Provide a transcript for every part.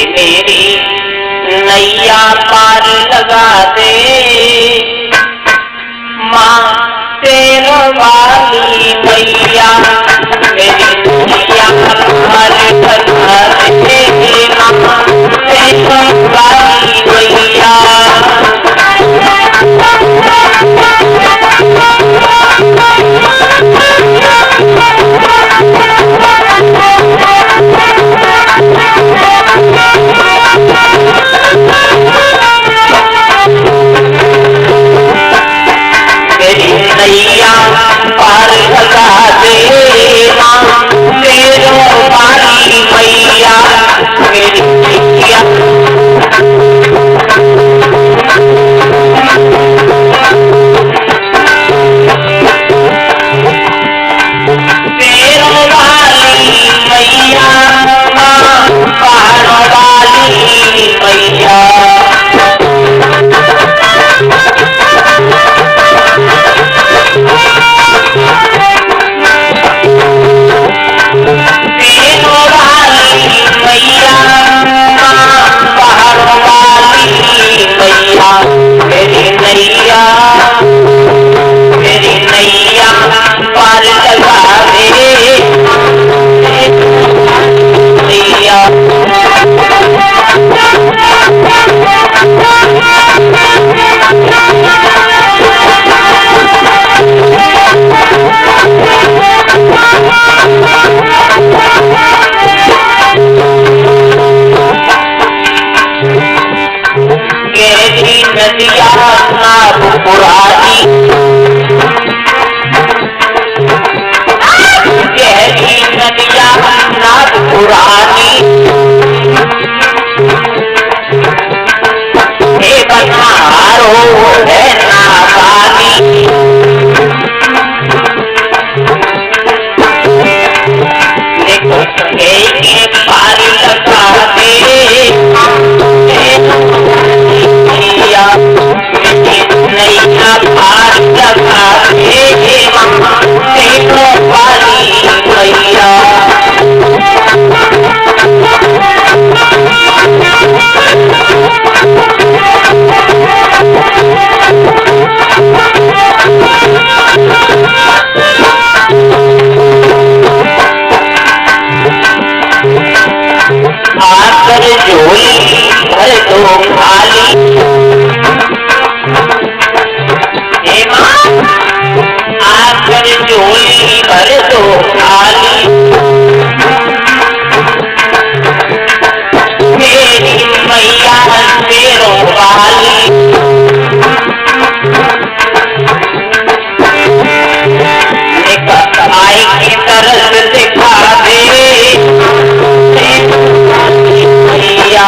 मेरी नैया पार लगा दे माँ तेरो वाली मैया मेरी नैया पार लगा दे माँ तेरो वाली मैया नैया पार लगा दे माँ तेरो वाली मैया मेरी नैया तेरो वाली मैया माँ पहाड़ वाली मैया मेरी नैया पार लगा दे नैया गहरी नदिया नाद पुरानी गहरी नदिया नाद पुरानी हे बन्हारो है नादानी देखो के पार लगा दे नैया पार लगा दे माँ तेरो वाली मैया आकर झोली भर दो खाली हे माँ आकर झोली भर दो खाली मेरी मैया तेरो वाली आई की तरस दिखा दे मैया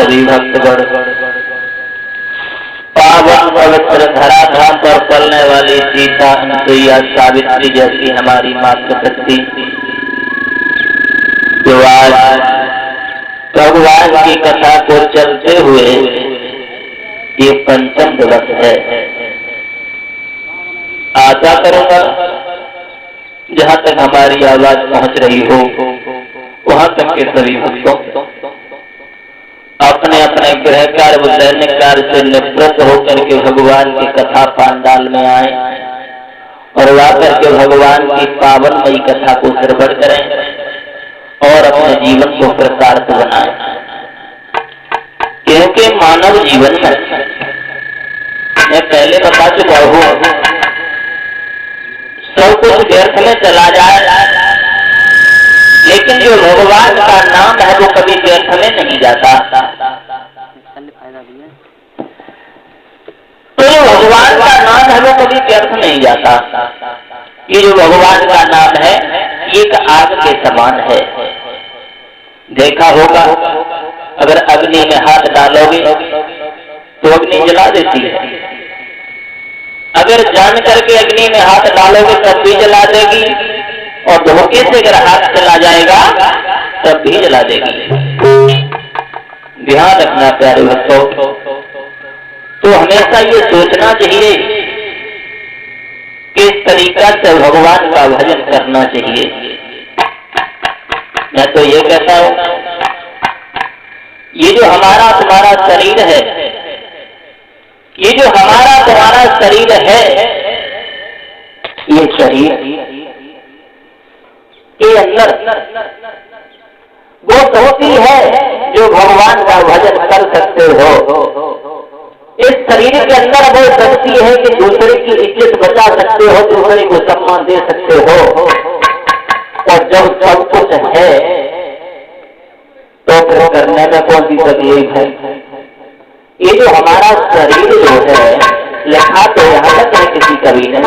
सभी भक्तगण, पावन पवित्र धराधाम पर चलने वाली सीता, अनसुईया, सावित्री जैसी हमारी मातृ शक्ति, जो आज भगवान की कथा को चलते हुए ये पंचम दिवस है। आशा करूंगा जहां तक हमारी आवाज पहुंच रही हो वहां तक के सभी भक्तों अपने अपने गृह कार्य व दैनिक कार्य से निवृत्त होकर के भगवान की कथा पांडाल में आए और आकर के भगवान की पावनमयी कथा को श्रवण करें और अपने जीवन को कृतार्थ बनाएं। क्योंकि मानव जीवन में मैं पहले बता चुका हूं, सब कुछ व्यर्थ में चला जाए, लेकिन जो भगवान का नाम है वो कभी व्यर्थ में नहीं जाता। तो जो भगवान का नाम है वो कभी व्यर्थ नहीं जाता। ये जो भगवान का नाम है ये एक आग के समान है। देखा होगा अगर अग्नि में हाथ डालोगे तो अग्नि जला देती है, अगर जान करके अग्नि में हाथ डालोगे तब भी जला देगी, और धोखे से अगर हाथ चला जाएगा तब भी जला देगी। ध्यान रखना प्यारे भक्तों, तो हमेशा ये सोचना चाहिए कि इस तरीका से भगवान का भजन करना चाहिए। मैं तो ये कहता हूं, ये जो हमारा तुम्हारा शरीर है, ये जो हमारा तुम्हारा शरीर है, ये शरीर के अंदर वो शक्ति है जो भगवान का भजन कर सकते हो। इस शरीर के अंदर वो शक्ति है कि दूसरे की इज्जत बचा सकते हो, दूसरे को सम्मान दे सकते हो। और जब सब कुछ है तो फिर करने में कौन सी तकलीफ है। ये जो हमारा शरीर जो है, लिखा तो यहाँ तक है किसी कवि ने,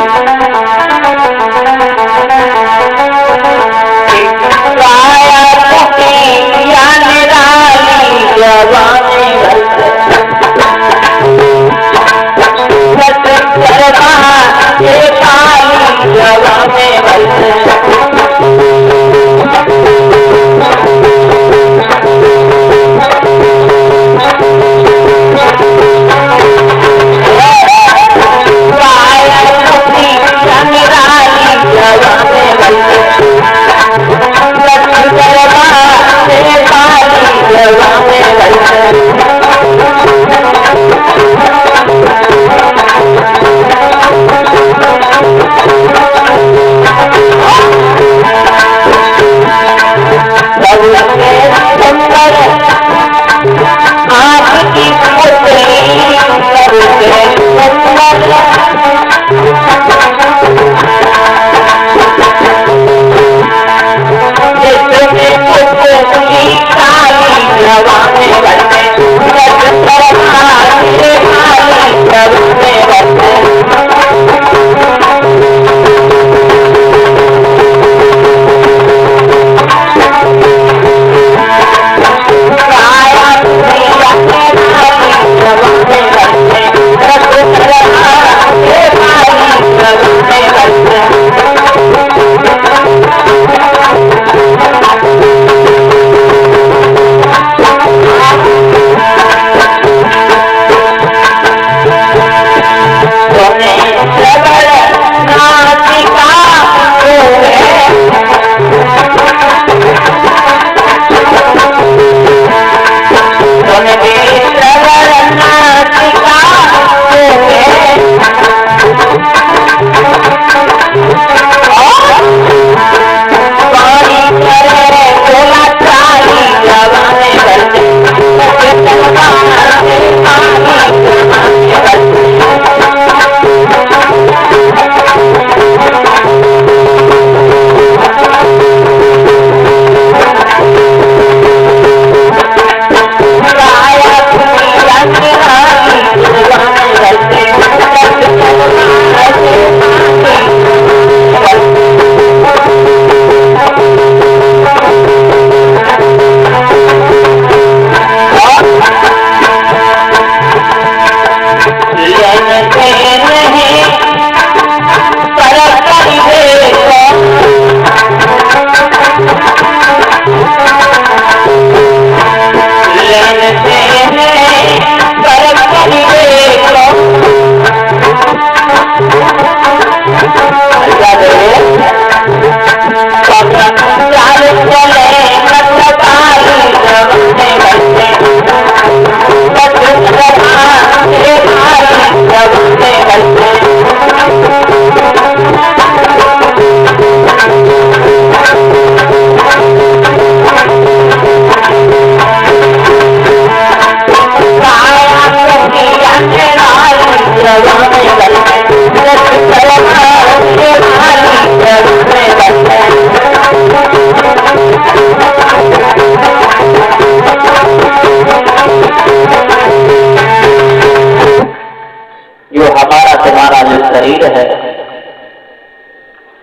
शरीर है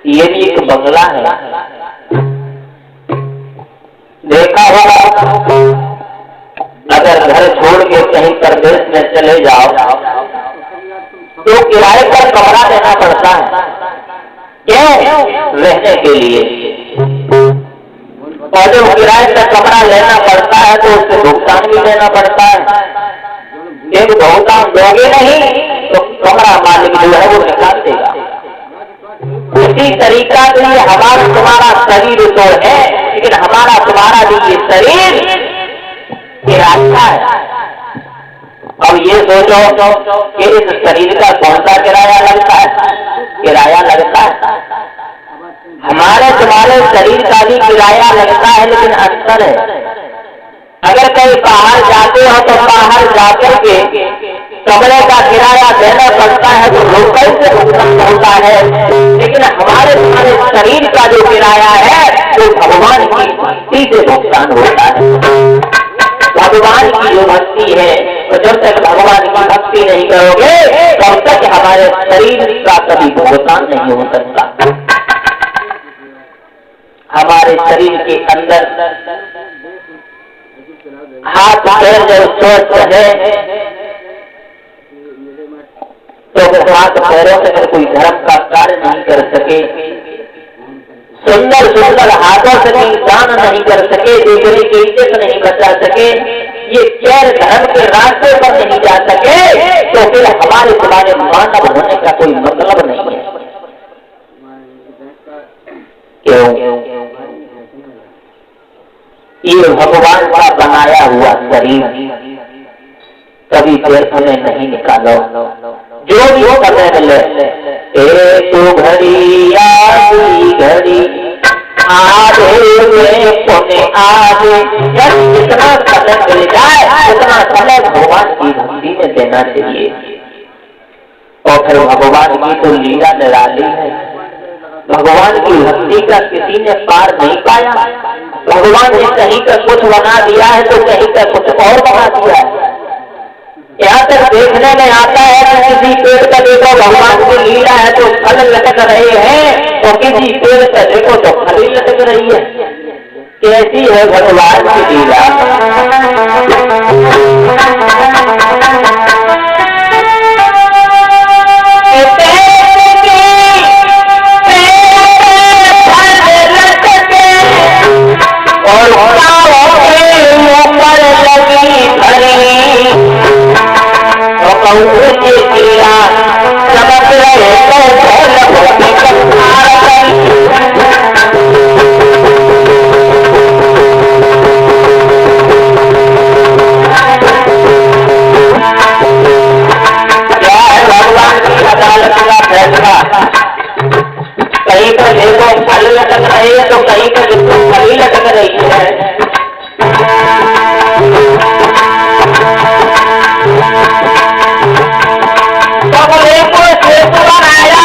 ये भी एक बंगला है। देखा होगा अगर घर छोड़ के कहीं परदेश में चले जाओ तो किराए पर कमरा देना पड़ता है। क्यों? रहने के लिए। और जब किराए पर कमरा लेना पड़ता है तो उससे भुगतान भी देना पड़ता है। एक भुगतान दोगे नहीं तो कमरा मालिक जो है वो निकाल देगा। उसी तरीका से हमारा तुम्हारा शरीर तो है, लेकिन हमारा तुम्हारा भी ये शरीर किराया है। अब ये सोचो कि इस शरीर का कौन सा किराया लगता है? किराया लगता है। हमारे तुम्हारे शरीर का भी किराया लगता है, लेकिन अंतर है। अगर कहीं बाहर जाते हो तो बाहर जाकर के कमरे का किराया देना पड़ता है तो लोकल से भुगतान होता है, लेकिन हमारे तुम्हारे शरीर का जो किराया है वो भगवान की भक्ति से भुगतान होता है। भगवान की जो भक्ति है तो जब तक भगवान की भक्ति नहीं करोगे तब तक हमारे शरीर का कभी भुगतान नहीं हो सकता। हमारे शरीर के अंदर हाथ पैर जब स्वस्थ है तो हाथ पैरों से अगर कोई धर्म का कार्य नहीं कर सके, सुंदर सुंदर हाथों से कोई दान नहीं कर सके, दूसरे की इज्जत नहीं बचा सके, ये गैर धर्म के रास्ते पर नहीं जा सके तो फिर हमारे तुम्हारे मानव होने का कोई मतलब नहीं है। क्यों? ये भगवान का बनाया हुआ शरीर कभी व्यर्थ में नहीं निकालो। जो भी समय मिले एक घड़ी आधी घड़ी आधे में पौने आधे, जितना समय मिल जाए उतना समय भगवान की भक्ति में देना चाहिए। और फिर भगवान की तो लीला निराली है। भगवान की भक्ति का किसी ने पार नहीं पाया। भगवान ने कहीं का कुछ बना दिया है तो कहीं का कुछ और बना दिया है। यहाँ तक देखने में आता है कि किसी पेड़ का देखो भगवान की लीला है तो फल लटक रहे हैं, और किसी पेड़ का देखो तो फल लटक रही है। कैसी है भगवान की लीला? कहीं पर देखो फल लटक रहे हैं तो कहीं पर फल लटक रही है। तो देखो शेष बनाया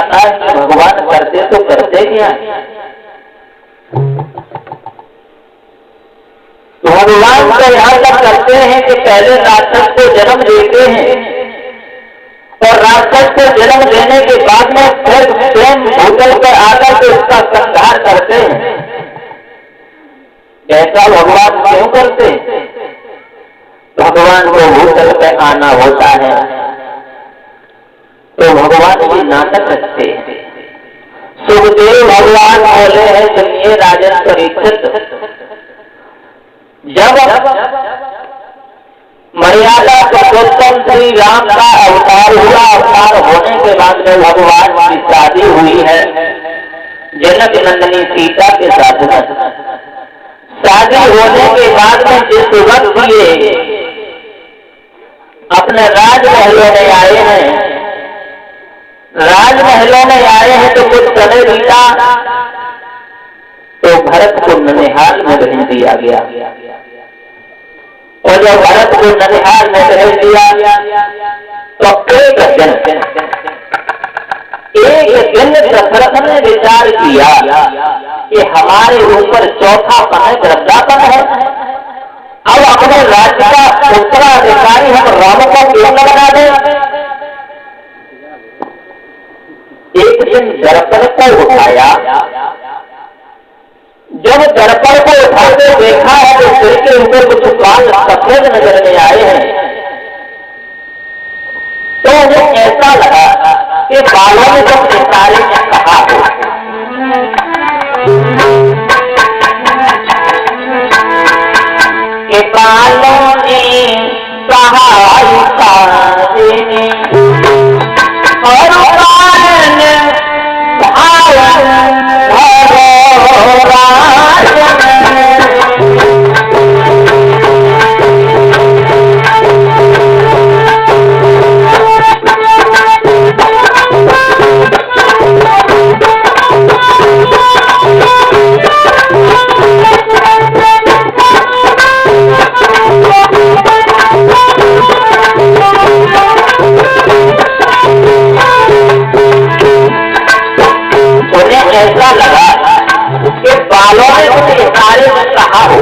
आता है कि भगवान करते तो करते क्या। तो भगवान तो यहाँ तक करते हैं कि पहले राक्षस को जन्म देते हैं और राक्षस को जन्म देने के बाद में फिर स्वयं भूतल पर आकर के उसका संहार करते हैं। ऐसा भगवान क्यों करते? भगवान को भूतल पे आना होता है तो भगवान भी नाटक रखते हैं। सुखदेव भगवान बोले हैं, सुनिए राजन परीक्षित, जब मर्यादा पुरुषोत्तम श्री राम का अवतार हुआ, अवतार होने के बाद में भगवान की शादी हुई है जनक नंदनी सीता के साथ में। शादी होने के बाद में जिस वक्त ये अपने राजमहलों में आए हैं, राजमहलों में आए हैं तो कुछ समय बीता तो भरत को ननिहाल में भेज दिया गया। और जब भरत को ननिहाल में भेज दिया तो एक दिन दशरथ ने विचार किया कि हमारे ऊपर चौथा पन वृद्धापन है, अब अपने राज्य का उत्तराधिकारी हम राम को क्यों न बना दें। एक दिन दर्पण को उठाया, जब दर्पण को उठाकर देखा है तो सिर के ऊपर कुछ बाल सफेद नजर में आए हैं, तो उन्हें ऐसा लगा कि बालों ने जब निसारे में कहा कि बालों ने कहा और ऐसा लगा कि बालों ने कुछ इशारे में कहा हो।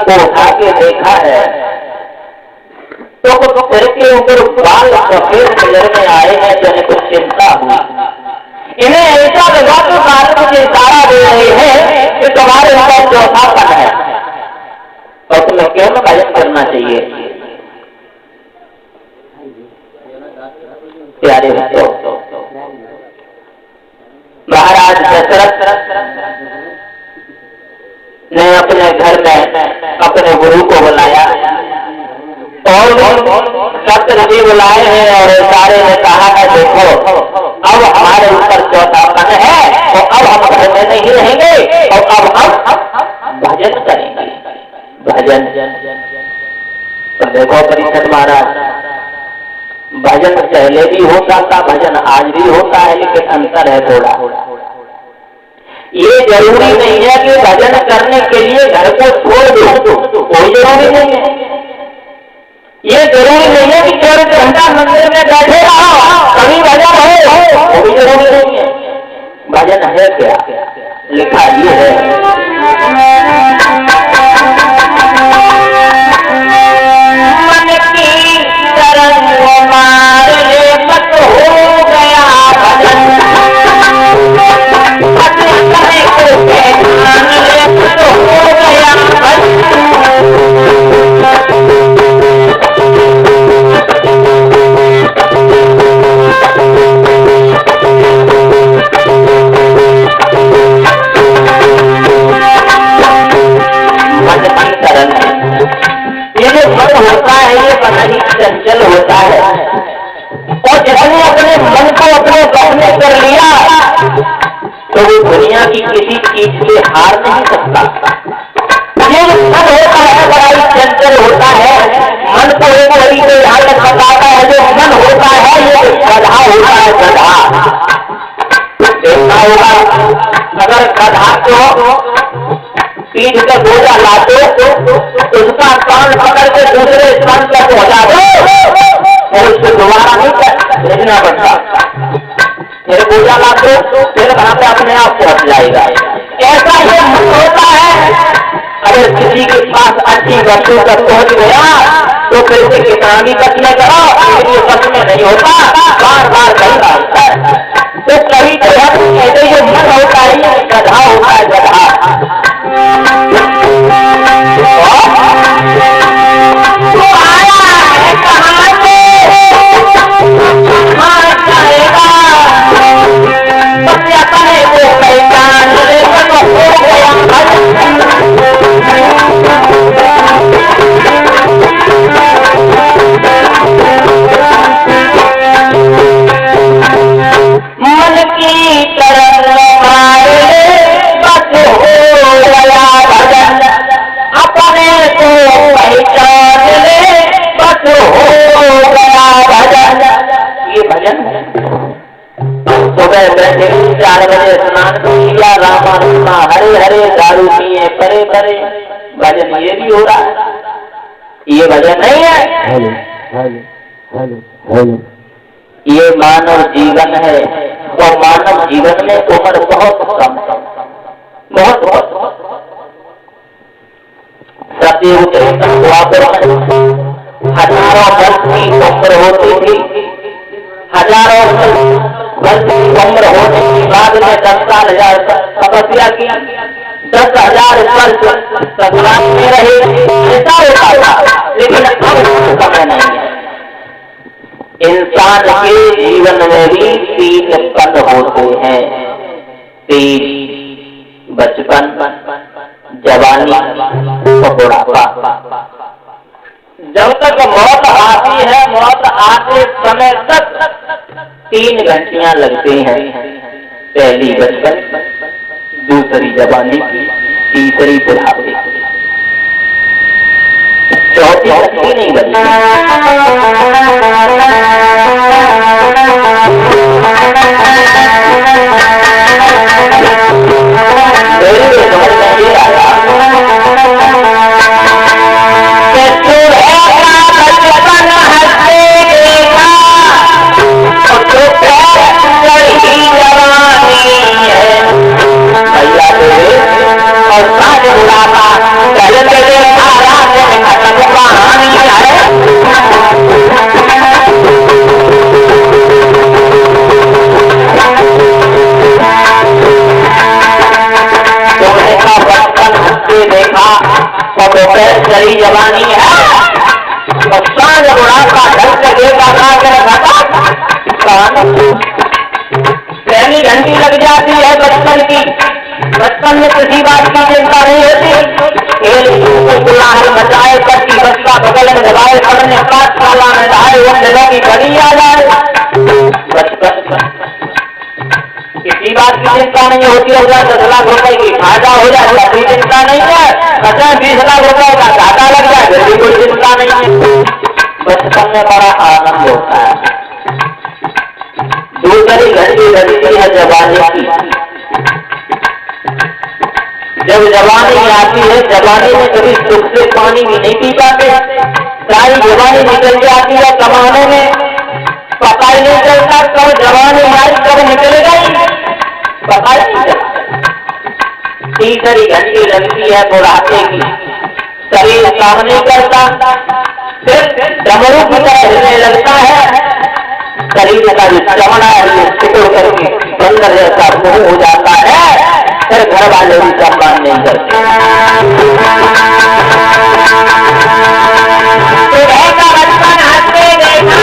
को उठा के देखा है तो कुछ सिर के ऊपर बाल सफेद नजर में आए हैं, तो कुछ चिंता हुई। इन्हें ऐसा लगा तो बात मुझे इशारा दे रहे हैं कि तुम्हारे ऊपर चौथापन है और तुम्हें क्यों न भजन करना चाहिए। प्यारे बच्चों, महाराज दशरथ ने अपने घर में अपने गुरु को बुलाया और सप्तऋषि बुलाए हैं और सारे ने कहा है देखो अब हमारे ऊपर चौथापन है तो अब हम घर में नहीं रहेंगे और अब हम भजन करेंगे। भजन तो देखो परीक्षित महाराज, भजन पहले भी होता था, भजन आज भी होता है, लेकिन अंतर है थोड़ा। ये जरूरी नहीं है कि भजन करने के लिए घर को छोड़ दो, कोई जरूरी नहीं है। ये जरूरी नहीं है कि 24 घंटा मंदिर में बैठे रहो कभी भजन हो, कोई जरूरी नहीं है। भजन है क्या? लिखा ये है भी किसी चीज से हार नहीं सकता। ये मन होता है बड़ा ही चंचल होता है, मन को एक बड़ी से हालत बताता है। जो मन होता है ये गधा होता है, गधा। देखना होगा अगर गधा को पीठ पे बोझा लाते उसका कान पकड़ के दूसरे स्थान पर पहुंचा दो और उसको दोबारा नहीं भेजना पड़ता, फिर बोझा लाते फिर वहां पे अपने आप पहुंच जाएगा। ऐसा ये मन होता है। अगर किसी के पास अच्छी वस्तु तक पहुंच गया तो फिर से कितना भी कष्ट करो लेकिन ये कष्ट में नहीं होता, बार बार कहीं होता है। तो कभी जगह कहते ये मन होता है, ये गधा होता है, गधा। तो आया है कहाँ से जाएगा, बस अपने को पहचान लेकर हो गया मन की तरफ बस हो गया भजन, अपने को पहचान ले बस हो गया भजन। ये भजन है। सुबह बैठे 4 बजे स्नान किया, रामा रामा हरे हरे, दारू पिए परे परे, भजन ये भी हो रहा है। ये भजन नहीं है। हेलो हेलो हेलो हेलो, ये मानव जीवन है और मानव जीवन में उम्र बहुत कम, बहुत सत्य हजारों वर्ष की उम्र होती थी। हजारों वर्ष की उम्र होने के बाद में 10,000 तपस्या की, 10,000 वर्ष संग्राम में रहे, ऐसा होता था। लेकिन अब समय नहीं है। इंसान के जीवन में भी 3 पद होते हैं, 3: बचपन, जवानी और बुढ़ापा। जब तक मौत आती है, मौत आते समय तक 3 घंटियां लगती हैं। पहली बचपन, दूसरी जवानी, तीसरी बुढ़ापे, चौथी घंटी नहीं बचती। चली जवानी है और सांझ बुढ़ापा ढल लगेगा, पहली घंटी लग जाती है बचपन की। बचपन में किसी बात की चिंता नहीं होती, खेल मचाए, करती बच्चा बगल में दबाए, पढ़ने पाठशाला में जाए, उन दिनों की घड़ी आ जाए। बचपन किसी बात की चिंता नहीं होती, हो जाए 10 लाख रुपए की फायदा हो जाए कोई चिंता नहीं है, 50-20 लाख रुपए का घाटा लग जाए फिर भी कोई चिंता नहीं है। बचपन में बड़ा आनंद होता है। दूसरी घंटी लगती है जवानी की। जब जवानी आती है, जवानी में कभी सुख से पानी भी नहीं पी पाते, सारी जवानी निकल जाती है कमाने में, पता ही नहीं चलता कब जवानी हमारी कब निकल गई, पता ही नहीं चलता। तीसरी घंटी लगती है बुढ़ापे की। शरीर काम नहीं करता, फिर डमरू की तरह हिलने लगता है, शरीर का जो चमड़ा है सिकुड़ करके बंदर जैसा मुंह हो जाता है, फिर घर वाले भी सम्मान नहीं करते। बचपन हंसते देखा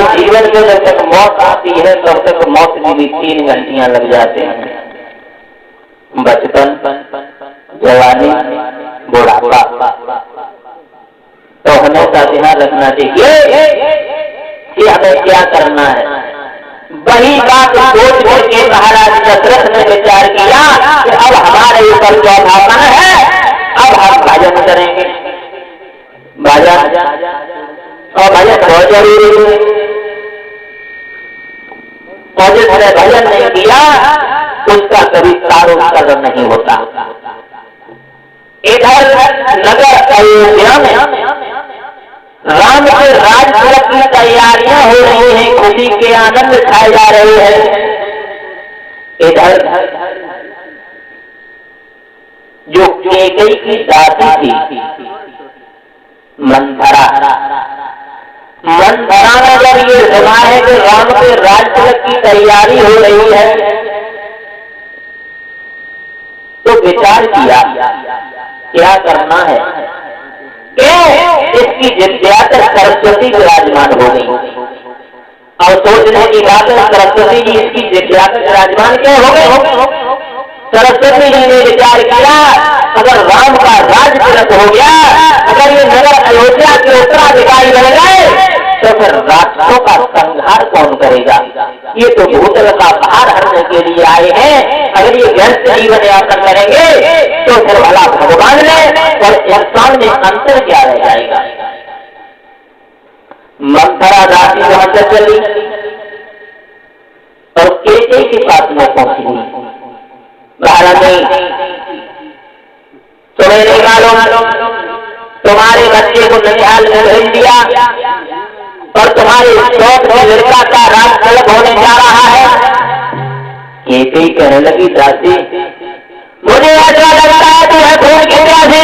तुम्हारे जीवन में जब तक मौत आती है तब तक मौत में भी 3 घंटियां लग जाते हैं। बचपन, जवानी, बुढ़ापा। तो हमेशा ध्यान रखना चाहिए कि हमें क्या करना है। वही बात सोच करके महाराज दशरथ ने विचार किया कि अब हमारे ऊपर चौथापन है, अब हम भजन करेंगे। भजन और भजन बहुत जरूरी है, और जिसने भजन नहीं किया उसका कभी कारोबार नहीं होता। इधर नगर अयोध्या में राम के राज तिलक की तैयारियां हो रही हैं, खुशी के आनंद छाए जा रहे हैं। इधर जो कैकेयी की दासी थी मंथरा ने जब ये सुना है कि राम के राज तिलक की तैयारी हो रही है तो विचार किया क्या करना है। क्यों इसकी जिज्ञासा सरस्वती विराजमान हो गई, और सोचने की बात है सरस्वती जी इसकी जिज्ञासा विराजमान क्यों हो गए। सरस्वती जी ने विचार किया अगर राम का राज तिलक हो गया, अगर ये नगर अयोध्या के उत्तराधिकारी बन गए तो फिर राक्षसों का संहार कौन करेगा। ये तो भूतल का भार हरने के लिए आए हैं, अगर ये व्यस्त जीवन यापन करेंगे तो फिर भला भगवान ने और इंसान में अंतर क्या रह जाएगा। मंथरा दासी वहां से चली और कैकेयी के पास में पहुंची। महाराज तुम्हें नहीं मालूम, तुम्हारे बच्चे को ननिहाल में भेज दिया और तुम्हारे शौक में लड़का का राज तिलक होने जा रहा है। कैकेयी कहने लगी दासी मुझे ऐसा लगता है तू है खून की प्यासी।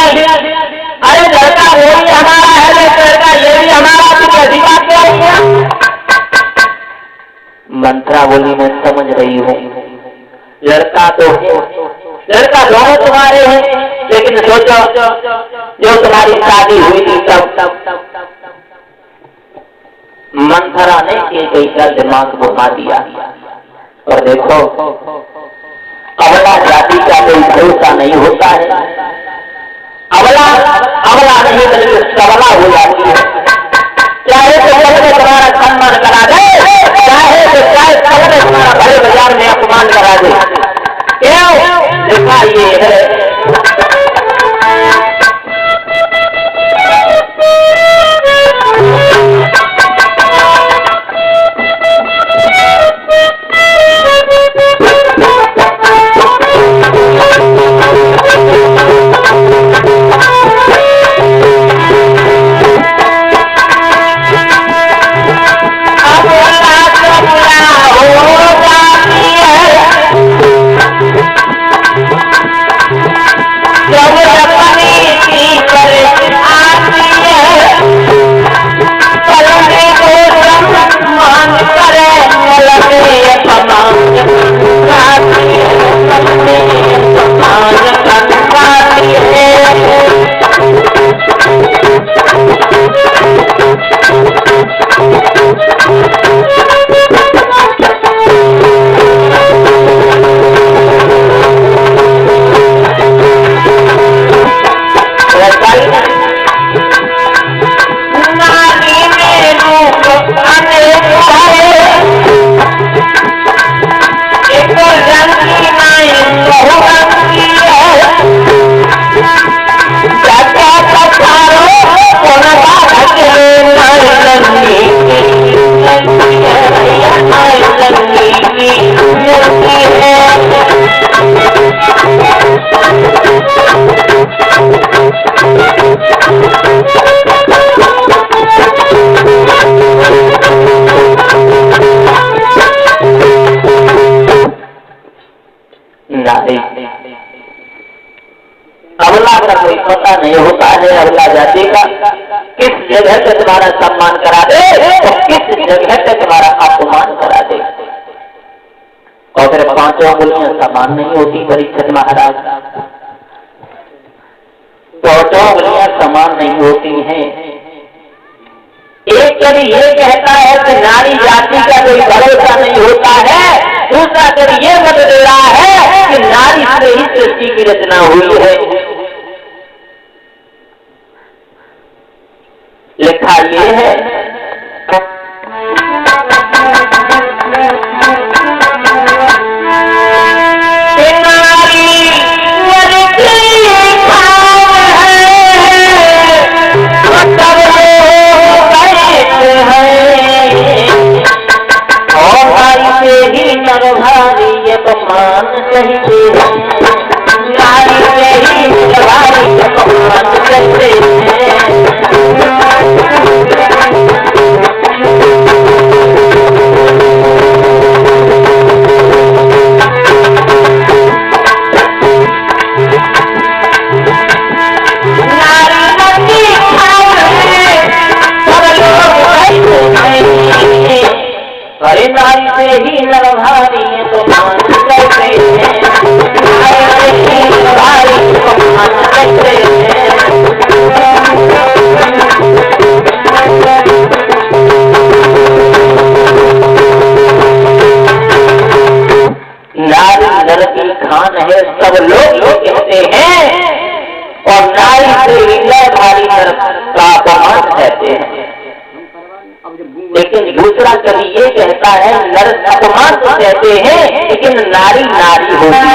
अरे लड़का वो भी हमारा है, लड़का ये भी हमारा, तू कैसी बात कर रही है। मंत्रा बोली मैं समझ रही हूँ, लड़का तो है, लड़का दोनों तुम्हारे हैं, लेकिन सोचो जो तुम्हारी शादी हुई थी तब मंथरा ने कैकेयी का दिमाग घुमा दिया। और देखो अबला जाति का कोई भरोसा नहीं होता है, अबला नहीं बल्कि सबला हो जाती है। चाहे तो सबने तुम्हारा सम्मान करा दे, चाहे तो सबने तुम्हारा भरे बाजार में अपमान करा दे। क्यों लिखा ये है अबला का कोई पता नहीं होता है, अबला जाति का किस जगह से तुम्हारा सम्मान करा दे और किस जगह से तुम्हारा अपमान करा दे। और फिर 5 उंगलियां समान नहीं होती परीक्षित महाराज, 5 उंगलियां समान नहीं होती हैं। एक कवि ये कहता है कि नारी जाति का कोई भरोसा नहीं होता है। दूसरा कवि ये मत दे रहा है कि नारी से ही सृष्टि की रचना हुई है। लिखा ये है अपमान कहते हैं, नारी से ही भारी अपमान कहते हैं। नारी नदी खाए सब लोग कहते हैं, अरे नारी से ही नर भारी तो मान कहते हैं, नारी से ही नर भारी तो मान कहते हैं। नारी नर की खान है सब लोग कहते हैं, और नारी से ही नर भारी नर का अपमान कहते हैं। लेकिन दूसरा कवि ये कहता है नर अपमान तो कहते हैं, लेकिन नारी नारी होती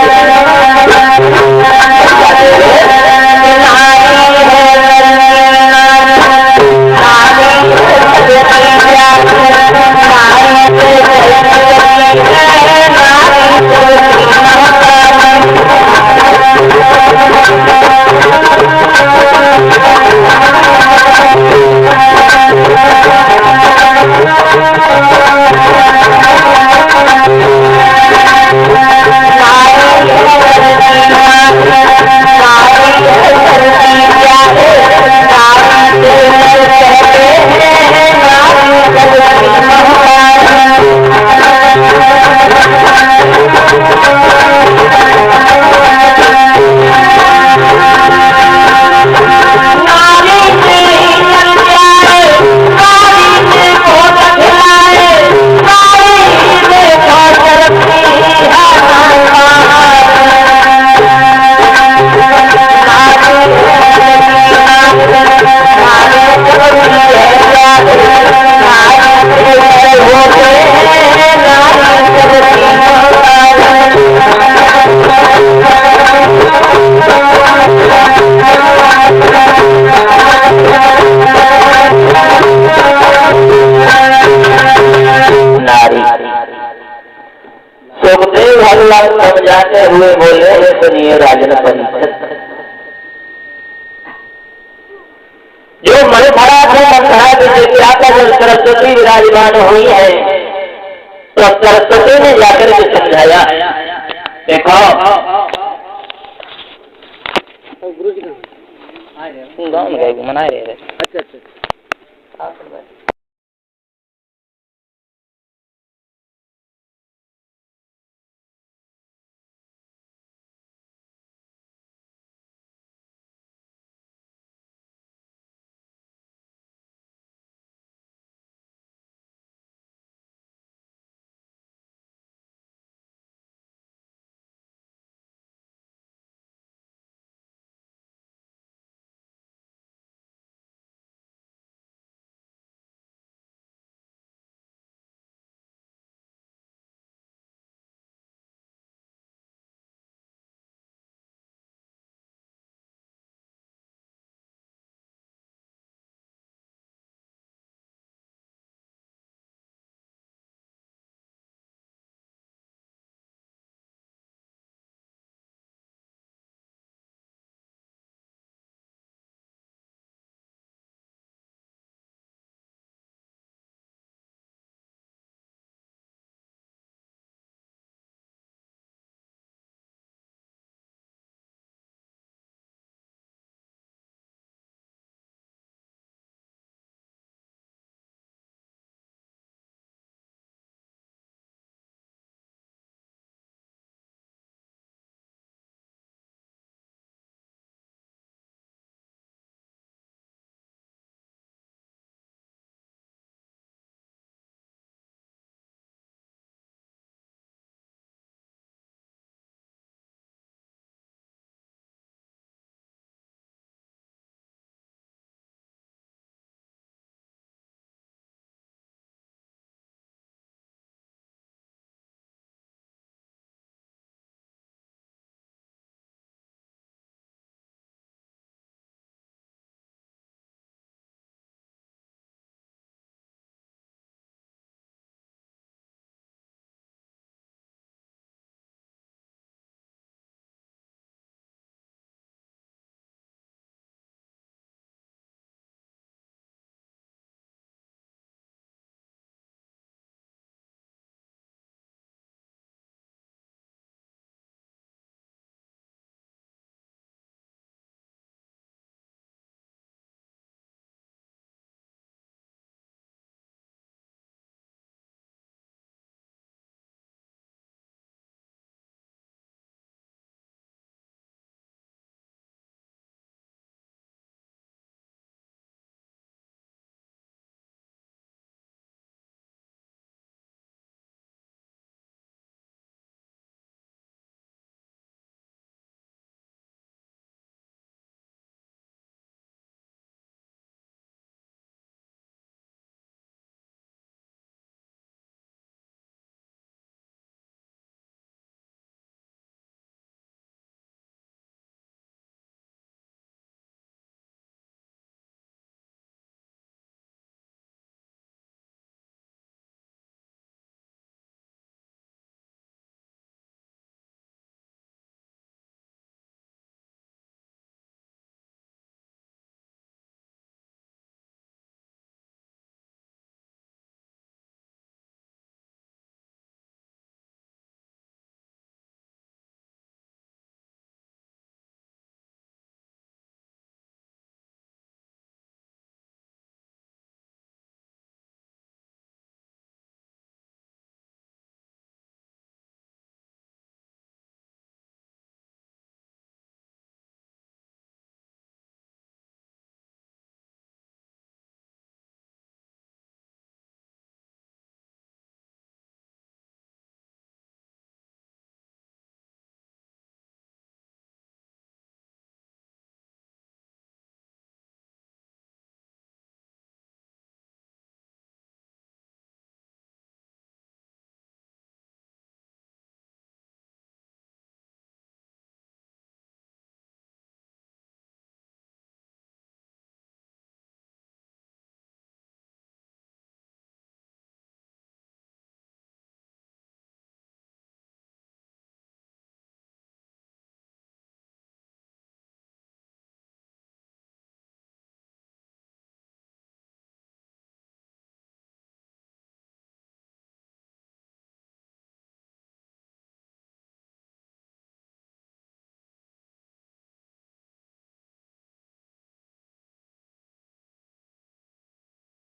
समझाते हुए बोले, सुनिए राजन परिषद, जो मन भरा थे मंथरा के क्या जब सरस्वती विराजमान हुई है, तो सरस्वती ने जाकर के समझाया। देखो गुरु जी गाँव में गए मना रहे। अच्छा।